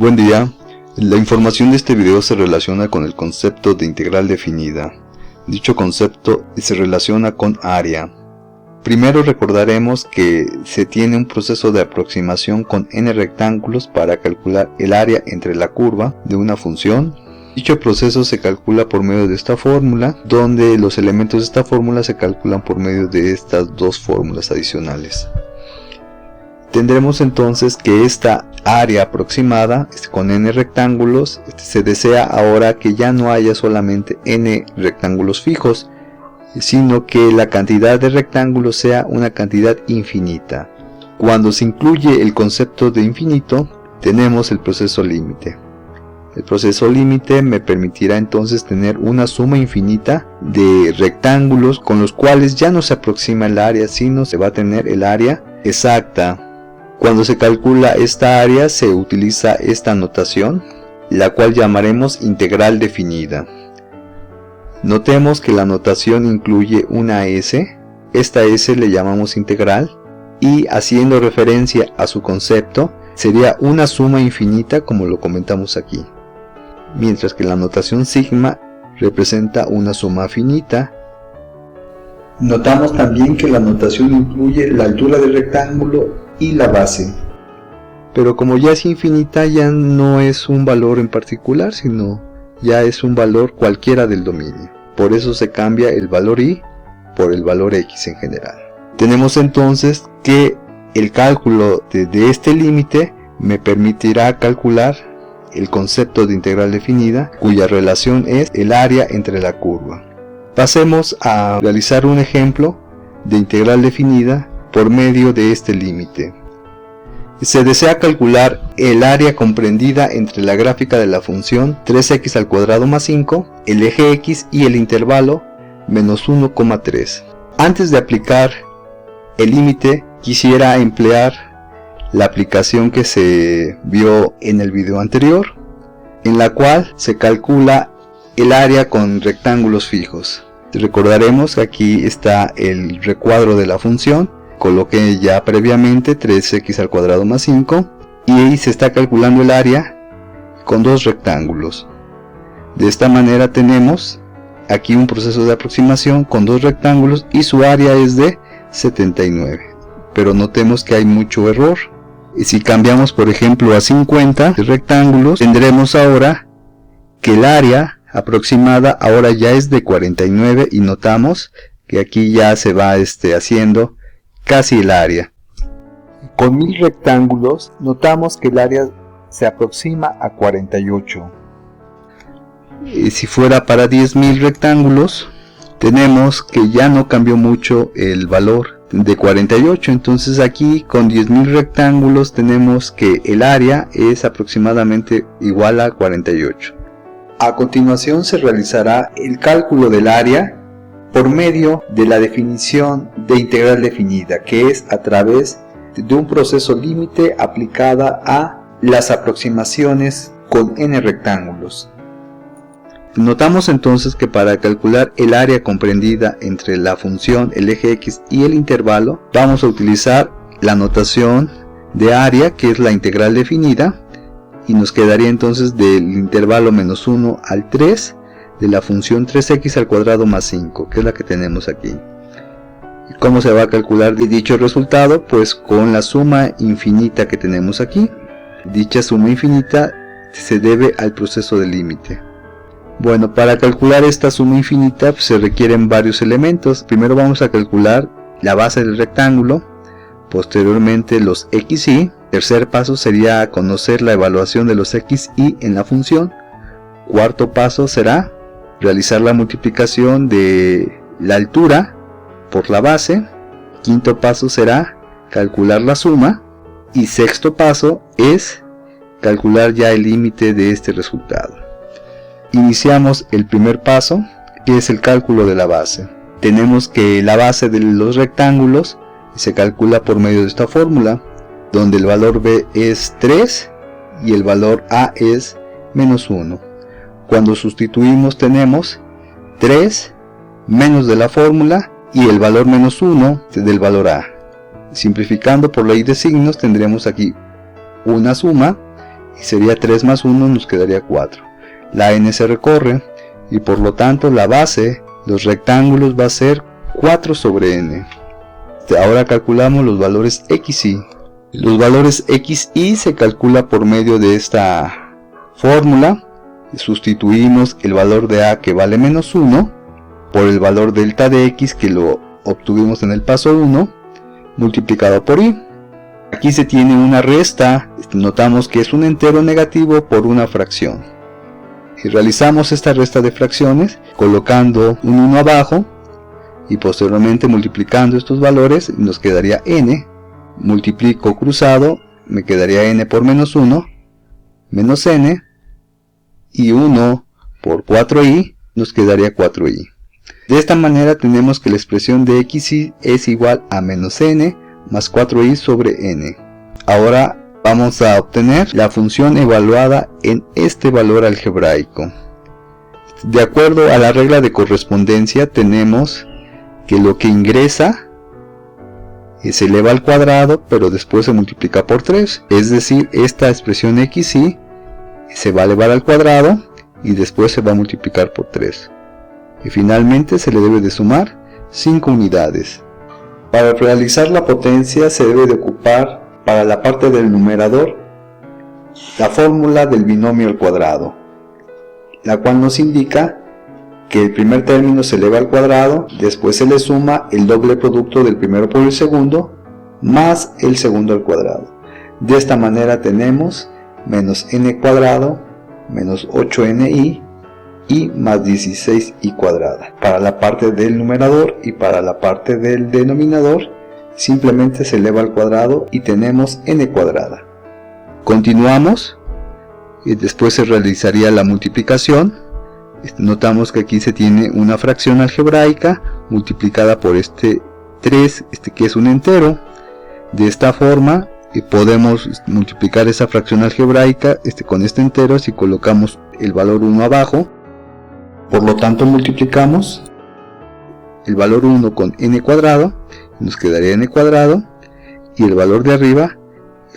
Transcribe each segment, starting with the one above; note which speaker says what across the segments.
Speaker 1: Buen día. La información de este video se relaciona con el concepto de integral definida. Dicho concepto se relaciona con área. Primero recordaremos que se tiene un proceso de aproximación con n rectángulos para calcular el área entre la curva de una función. Dicho proceso se calcula por medio de esta fórmula, donde los elementos de esta fórmula se calculan por medio de estas dos fórmulas adicionales. Tendremos entonces que esta área aproximada con n rectángulos se desea ahora que ya no haya solamente n rectángulos fijos, sino que la cantidad de rectángulos sea una cantidad infinita. Cuando se incluye el concepto de infinito, tenemos el proceso límite. El proceso límite me permitirá entonces tener una suma infinita de rectángulos con los cuales ya no se aproxima el área, sino se va a tener el área exacta. Cuando se calcula esta área se utiliza esta notación, la cual llamaremos integral definida. Notemos que la notación incluye una s, esta s le llamamos integral, y haciendo referencia a su concepto, sería una suma infinita como lo comentamos aquí. Mientras que la notación sigma representa una suma finita. Notamos también que la notación incluye la altura del rectángulo y la base. Pero como ya es infinita, ya no es un valor en particular, sino ya es un valor cualquiera del dominio. Por eso se cambia el valor y por el valor x en general. Tenemos entonces que el cálculo de este límite me permitirá calcular el concepto de integral definida, cuya relación es el área entre la curva. Pasemos a realizar un ejemplo de integral definida por medio de este límite. Se desea calcular el área comprendida entre la gráfica de la función 3x al cuadrado más 5, el eje x y el intervalo menos 1,3. Antes de aplicar el límite, quisiera emplear la aplicación que se vio en el video anterior, en la cual se calcula el área con rectángulos fijos. Recordaremos que aquí está el recuadro de la función. Coloqué ya previamente 3x al cuadrado más 5 y ahí se está calculando el área con dos rectángulos. De esta manera tenemos aquí un proceso de aproximación con dos rectángulos y su área es de 79. Pero notemos que hay mucho error. Y si cambiamos por ejemplo a 50 rectángulos, tendremos ahora que el área aproximada ahora ya es de 49 y notamos que aquí ya se va haciendo casi el área. Con 1000 rectángulos notamos que el área se aproxima a 48. Y si fuera para 10.000 rectángulos, tenemos que ya no cambió mucho el valor de 48. Entonces aquí con 10.000 rectángulos tenemos que el área es aproximadamente igual a 48. A continuación se realizará el cálculo del área por medio de la definición de integral definida, que es a través de un proceso límite aplicada a las aproximaciones con n rectángulos. Notamos entonces que para calcular el área comprendida entre la función, el eje x y el intervalo, vamos a utilizar la notación de área, que es la integral definida, y nos quedaría entonces del intervalo menos 1 al 3 de la función 3x al cuadrado más 5, que es la que tenemos aquí. ¿Y cómo se va a calcular dicho resultado? Pues con la suma infinita que tenemos aquí. Dicha suma infinita se debe al proceso de límite. Bueno, para calcular esta suma infinita se requieren varios elementos. Primero vamos a calcular la base del rectángulo, posteriormente los x y. Tercer paso sería conocer la evaluación de los x y en la función. Cuarto paso será realizar la multiplicación de la altura por la base. Quinto paso será calcular la suma. Y sexto paso es calcular ya el límite de este resultado. Iniciamos el primer paso, que es el cálculo de la base. Tenemos que la base de los rectángulos se calcula por medio de esta fórmula, donde el valor b es 3 y el valor a es menos 1. Cuando sustituimos tenemos 3 menos de la fórmula y el valor menos 1 del valor a. Simplificando por ley de signos tendremos aquí una suma y sería 3 más 1, nos quedaría 4. La n se recorre y por lo tanto la base de los rectángulos va a ser 4 sobre n. Ahora calculamos los valores x y. Los valores x y se calcula por medio de esta fórmula. Sustituimos el valor de a, que vale menos 1, por el valor delta de x, que lo obtuvimos en el paso 1, multiplicado por y. Aquí se tiene una resta, notamos que es un entero negativo por una fracción. Y realizamos esta resta de fracciones colocando un 1 abajo y posteriormente multiplicando estos valores, nos quedaría n. Multiplico cruzado, me quedaría n por menos 1, menos n, y 1 por 4i, nos quedaría 4i. De esta manera tenemos que la expresión de xy es igual a menos n más 4i sobre n. Ahora vamos a obtener la función evaluada en este valor algebraico. De acuerdo a la regla de correspondencia, tenemos que lo que ingresa se eleva al cuadrado, pero después se multiplica por 3. Es decir, esta expresión xy se va a elevar al cuadrado y después se va a multiplicar por 3. Y finalmente se le debe de sumar 5 unidades. Para realizar la potencia se debe de ocupar para la parte del numerador la fórmula del binomio al cuadrado, la cual nos indica que el primer término se eleva al cuadrado, después se le suma el doble producto del primero por el segundo, más el segundo al cuadrado. De esta manera tenemos menos n cuadrado, menos 8ni, y más 16i cuadrada. Para la parte del numerador y para la parte del denominador, simplemente se eleva al cuadrado y tenemos n cuadrada. Continuamos, y después se realizaría la multiplicación. Notamos que aquí se tiene una fracción algebraica multiplicada por este 3, que es un entero. De esta forma podemos multiplicar esa fracción algebraica con este entero si colocamos el valor 1 abajo. Por lo tanto multiplicamos el valor 1 con n cuadrado, nos quedaría n cuadrado, y el valor de arriba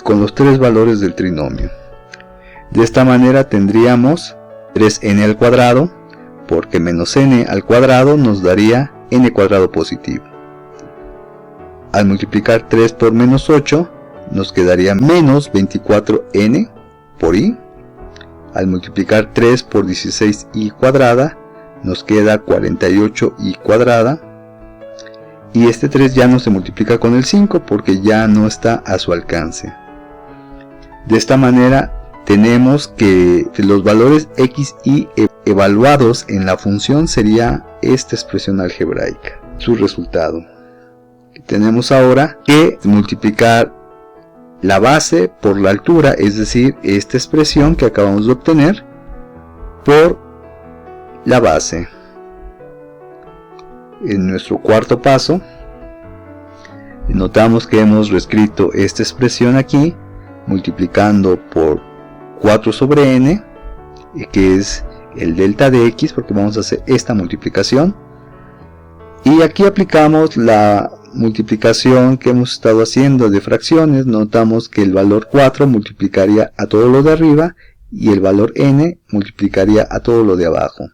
Speaker 1: con los 3 valores del trinomio. De esta manera tendríamos 3n al cuadrado, porque menos n al cuadrado nos daría n cuadrado positivo. Al multiplicar 3 por menos 8, nos quedaría menos 24n por i. Al multiplicar 3 por 16i cuadrada, nos queda 48i cuadrada. Y este 3 ya no se multiplica con el 5 porque ya no está a su alcance. De esta manera tenemos que los valores x y evaluados en la función sería esta expresión algebraica, su resultado. Tenemos ahora que multiplicar la base por la altura, es decir, esta expresión que acabamos de obtener, por la base. En nuestro cuarto paso, notamos que hemos reescrito esta expresión aquí, multiplicando por 4 sobre n, que es el delta de x, porque vamos a hacer esta multiplicación. Y aquí aplicamos la multiplicación que hemos estado haciendo de fracciones. Notamos que el valor 4 multiplicaría a todo lo de arriba y el valor n multiplicaría a todo lo de abajo.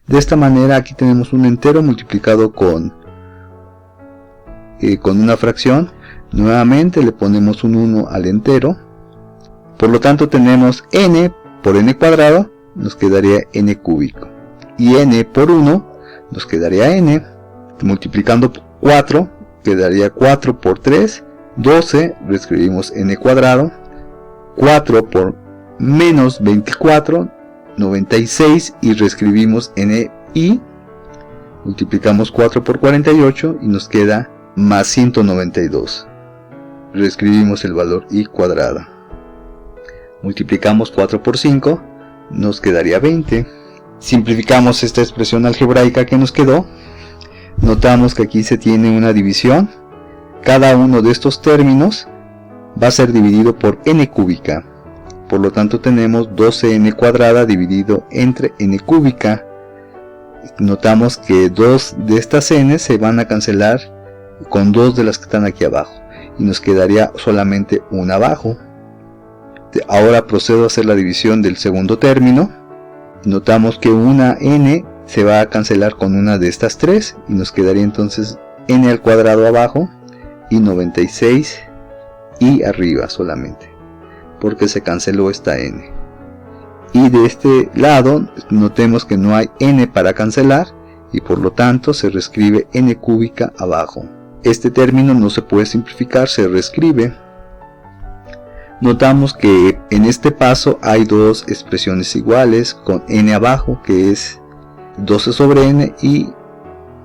Speaker 1: De esta manera aquí tenemos un entero multiplicado con una fracción. Nuevamente le ponemos un 1 al entero. Por lo tanto tenemos n por n cuadrado, nos quedaría n cúbico. Y n por 1 nos quedaría n. Multiplicando por 4, quedaría 4 por 3, 12, reescribimos n cuadrado. 4 por menos 24, 96, y reescribimos ni. Multiplicamos 4 por 48 y nos queda más 192. Reescribimos el valor i cuadrada. Multiplicamos 4 por 5, nos quedaría 20. Simplificamos esta expresión algebraica que nos quedó. Notamos que aquí se tiene una división. Cada uno de estos términos va a ser dividido por n cúbica. Por lo tanto tenemos 12n cuadrada dividido entre n cúbica. Notamos que 2 de estas n se van a cancelar con 2 de las que están aquí abajo. Y nos quedaría solamente una abajo. Ahora procedo a hacer la división del segundo término. Notamos que una n se va a cancelar con una de estas tres y nos quedaría entonces n al cuadrado abajo y 96 y arriba solamente, porque se canceló esta n. Y de este lado notemos que no hay n para cancelar y por lo tanto se reescribe n cúbica abajo. Este término no se puede simplificar, se reescribe. Notamos que en este paso hay dos expresiones iguales con n abajo, que es 12 sobre n y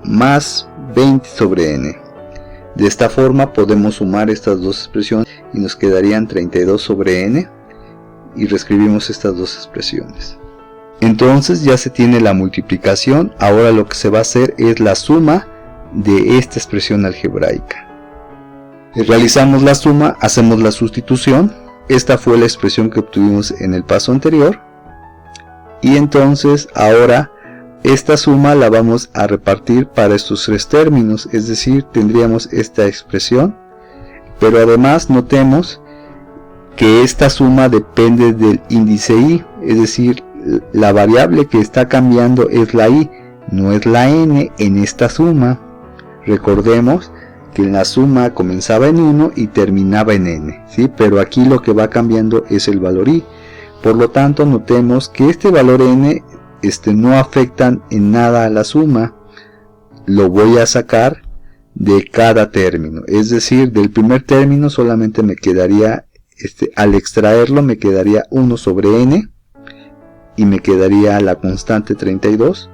Speaker 1: más 20 sobre n. De esta forma podemos sumar estas dos expresiones y nos quedarían 32 sobre n y reescribimos estas dos expresiones. Entonces ya se tiene la multiplicación. Ahora lo que se va a hacer es la suma de esta expresión algebraica. Realizamos la suma, hacemos la sustitución. Esta fue la expresión que obtuvimos en el paso anterior. Y entonces ahora esta suma la vamos a repartir para estos tres términos, es decir, tendríamos esta expresión. Pero además notemos que esta suma depende del índice i, es decir, la variable que está cambiando es la i, no es la n en esta suma. Recordemos que en la suma comenzaba en 1 y terminaba en n, ¿sí? Pero aquí lo que va cambiando es el valor i. Por lo tanto, notemos que este valor n no afectan en nada a la suma. Lo voy a sacar de cada término, es decir, del primer término solamente me quedaría, al extraerlo me quedaría 1 sobre n y me quedaría la constante 32.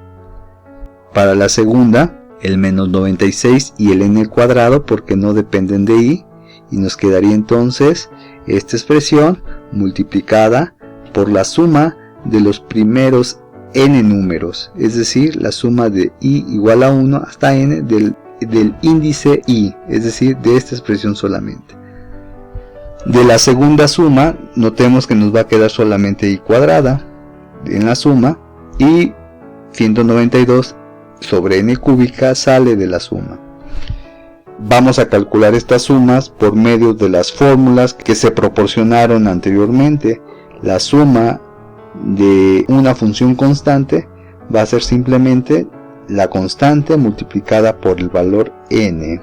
Speaker 1: Para la segunda, el menos 96 y el n al cuadrado, porque no dependen de i, y nos quedaría entonces esta expresión multiplicada por la suma de los primeros n números, es decir, la suma de i igual a 1 hasta n del índice i, es decir, de esta expresión solamente. De la segunda suma, notemos que nos va a quedar solamente i cuadrada en la suma, y 192 sobre n cúbica sale de la suma. Vamos a calcular estas sumas por medio de las fórmulas que se proporcionaron anteriormente. La suma de una función constante va a ser simplemente la constante multiplicada por el valor n.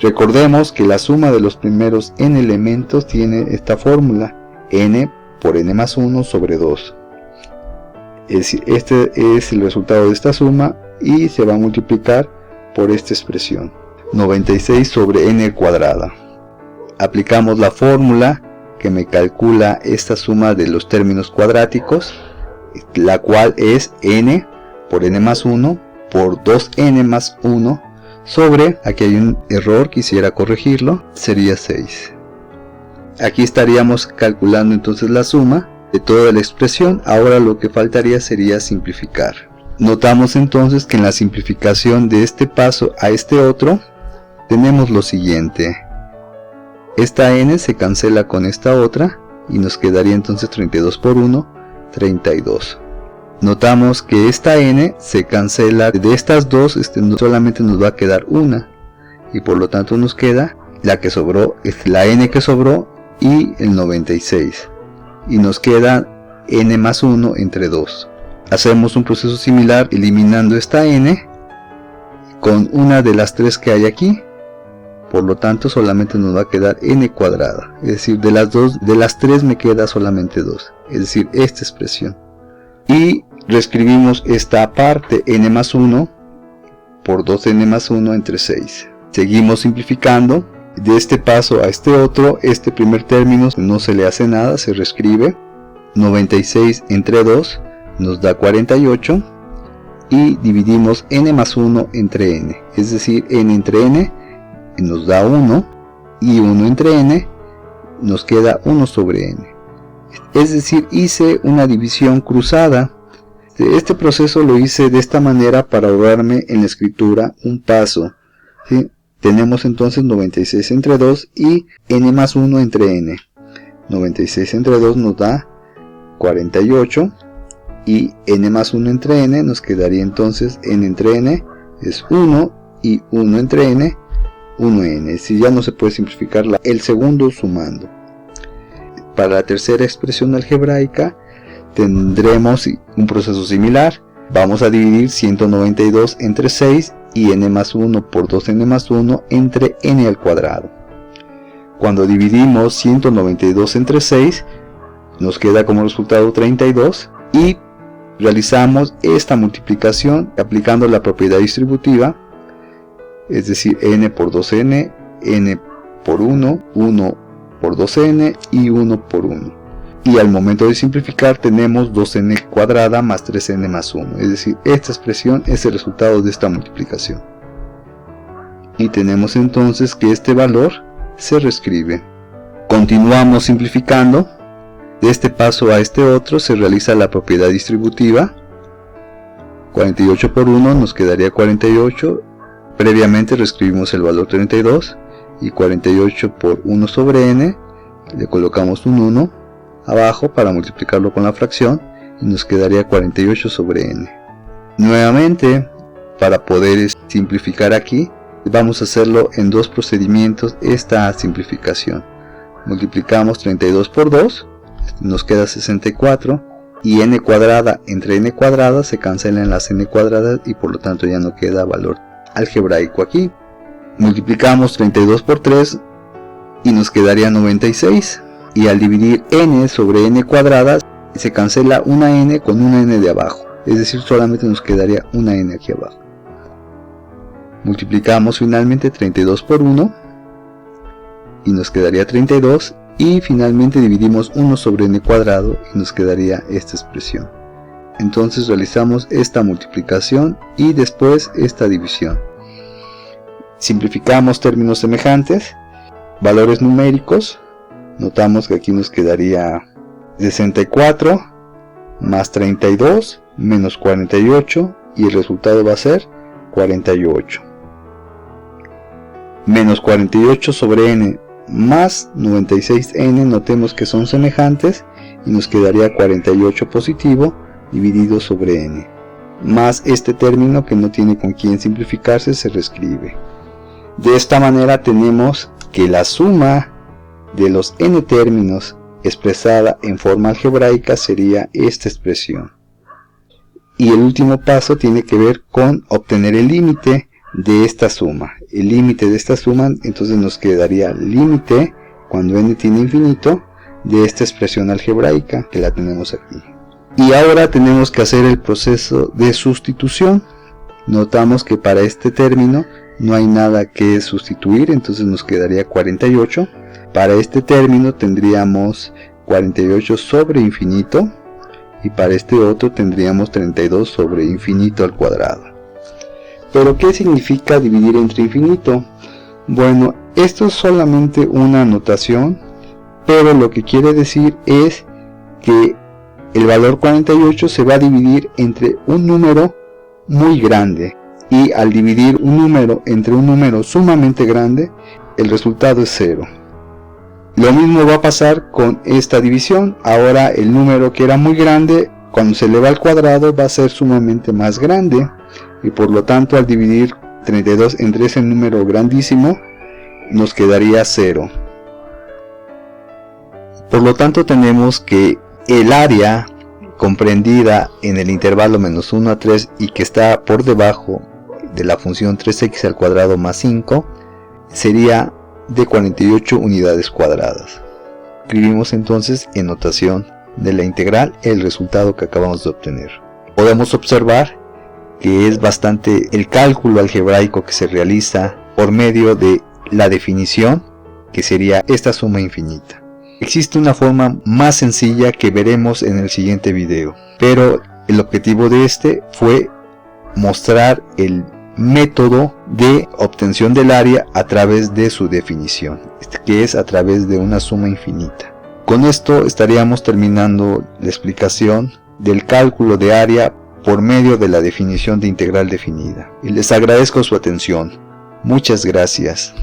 Speaker 1: Recordemos que la suma de los primeros n elementos tiene esta fórmula, n por n más 1 sobre 2. Es decir, este es el resultado de esta suma y se va a multiplicar por esta expresión, 96 sobre n cuadrada. Aplicamos la fórmula que me calcula esta suma de los términos cuadráticos, la cual es n por n más 1 por 2n más 1 sobre, aquí hay un error, quisiera corregirlo, sería 6. Aquí estaríamos calculando entonces la suma de toda la expresión. Ahora lo que faltaría sería simplificar. Notamos entonces que en la simplificación de este paso a este otro tenemos lo siguiente: esta n se cancela con esta otra y nos quedaría entonces 32 por 1, 32. Notamos que esta n se cancela de estas dos, solamente nos va a quedar una, y por lo tanto nos queda la que sobró, la n que sobró y el 96, y nos queda n más 1 entre 2. Hacemos un proceso similar eliminando esta n con una de las tres que hay aquí. Por lo tanto solamente nos va a quedar n cuadrada, es decir, de las tres me queda solamente 2, es decir, esta expresión. Y reescribimos esta parte, n más 1 por 2n más 1 entre 6. Seguimos simplificando. De este paso a este otro, este primer término no se le hace nada, se reescribe. 96 entre 2 nos da 48 y dividimos n más 1 entre n, es decir, n entre n nos da 1 y 1 entre n nos queda 1 sobre n. Es decir, hice una división cruzada. Este proceso lo hice de esta manera para ahorrarme en la escritura un paso, ¿sí? Tenemos entonces 96 entre 2 y n más 1 entre n. 96 entre 2 nos da 48 y n más 1 entre n nos quedaría entonces n entre n es 1 y 1 entre n 1n. Si ya no se puede simplificar el segundo sumando. para la tercera expresión algebraica tendremos un proceso similar. Vamos a dividir 192 entre 6 y n más 1 por 2n más 1 entre n al cuadrado. Cuando dividimos 192 entre 6, nos queda como resultado 32 y realizamos esta multiplicación aplicando la propiedad distributiva, es decir, n por 2n, n por 1, 1 por 2n y 1 por 1. Y al momento de simplificar tenemos 2n cuadrada más 3n más 1, es decir, esta expresión es el resultado de esta multiplicación. Y tenemos entonces que este valor se reescribe. Continuamos simplificando. De este paso a este otro se realiza la propiedad distributiva. 48 por 1 nos quedaría 48. Previamente reescribimos el valor 32. Y 48 por 1 sobre n, le colocamos un 1 abajo para multiplicarlo con la fracción y nos quedaría 48 sobre n. Nuevamente, para poder simplificar aquí, vamos a hacerlo en dos procedimientos esta simplificación. Multiplicamos 32 por 2, nos queda 64 y n cuadrada entre n cuadrada se cancelan las n cuadradas y por lo tanto ya no queda valor algebraico aquí. Multiplicamos 32 por 3 y nos quedaría 96 y al dividir n sobre n cuadrada se cancela una n con una n de abajo, es decir, solamente nos quedaría una n aquí abajo. Multiplicamos finalmente 32 por 1 y nos quedaría 32 y finalmente dividimos 1 sobre n cuadrado y nos quedaría esta expresión. Entonces realizamos esta multiplicación y después esta división. Simplificamos términos semejantes, valores numéricos, notamos que aquí nos quedaría 64 más 32 menos 48 y el resultado va a ser 48. Menos 48 sobre n más 96n, notemos que son semejantes y nos quedaría 48 positivo dividido sobre n. Más este término que no tiene con quién simplificarse se reescribe. De esta manera tenemos que la suma de los n términos expresada en forma algebraica sería esta expresión. Y el último paso tiene que ver con obtener el límite de esta suma. El límite de esta suma entonces nos quedaría límite cuando n tiene infinito de esta expresión algebraica que la tenemos aquí. Y ahora tenemos que hacer el proceso de sustitución. Notamos que para este término no hay nada que sustituir, entonces nos quedaría 48. Para este término tendríamos 48 sobre infinito y para este otro tendríamos 32 sobre infinito al cuadrado. ¿Pero qué significa dividir entre infinito? Bueno, esto es solamente una notación, pero lo que quiere decir es que el valor 48 se va a dividir entre un número muy grande. Y al dividir un número entre un número sumamente grande, el resultado es 0. Lo mismo va a pasar con esta división. Ahora el número que era muy grande, cuando se eleva al cuadrado va a ser sumamente más grande. Y por lo tanto al dividir 32 entre ese número grandísimo, nos quedaría 0. Por lo tanto tenemos que el área comprendida en el intervalo menos 1 a 3 y que está por debajo de la función 3x al cuadrado más 5 sería de 48 unidades cuadradas. Escribimos entonces en notación de la integral el resultado que acabamos de obtener. Podemos observar que es bastante el cálculo algebraico que se realiza por medio de la definición, que sería esta suma infinita. Existe una forma más sencilla que veremos en el siguiente video, pero el objetivo de este fue mostrar el método de obtención del área a través de su definición, que es a través de una suma infinita. Con esto estaríamos terminando la explicación del cálculo de área por medio de la definición de integral definida. Y les agradezco su atención. Muchas gracias.